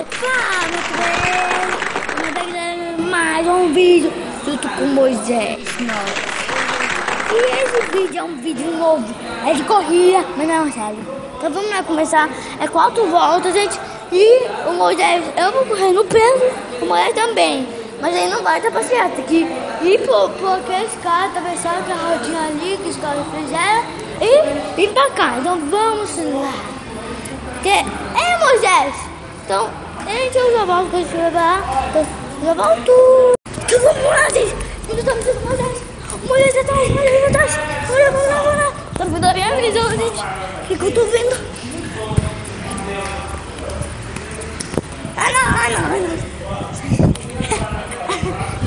Fala, meu bem, mais um vídeo junto com Moisés. E esse vídeo é um vídeo novo, é de corrida, mas não é sério. Então vamos lá começar, é 4 voltas, gente. E o Moisés, eu vou correr no peso, o Moisés também. Mas aí não vai dar pra certo, tem que ir por aqueles caras, atravessar aquela rodinha ali que os caras fizeram e vir pra cá. Então vamos lá. Moisés! Então, gente, eu já volto, deixa eu levar. Já volto. Então vamos lá, gente. Onde estamos indo, Moisés? O Moisés atrás, Moisés atrás. Vamos lá. Tá vendo a minha visão, gente? O que eu tô vendo?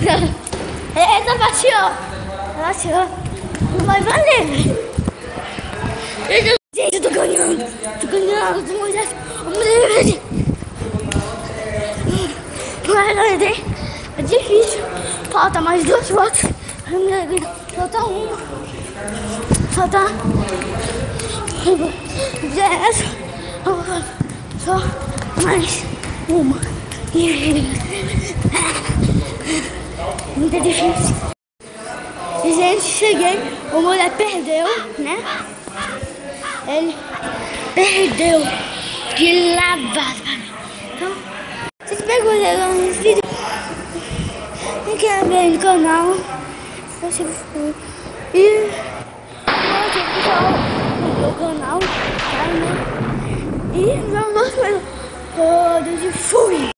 Não. Essa baixou. Não vai valer. Gente, eu tô ganhando. Moisés. É difícil. Falta mais 2 voltas. Falta uma. Falta 10. Só mais uma. Muito difícil. Gente, cheguei. O Moisés perdeu, né? Ele perdeu de lavada. Então, se você pegou nesse vídeo, quem quer ver no canal, e no canal, e não gosto mesmo. Todos e fui.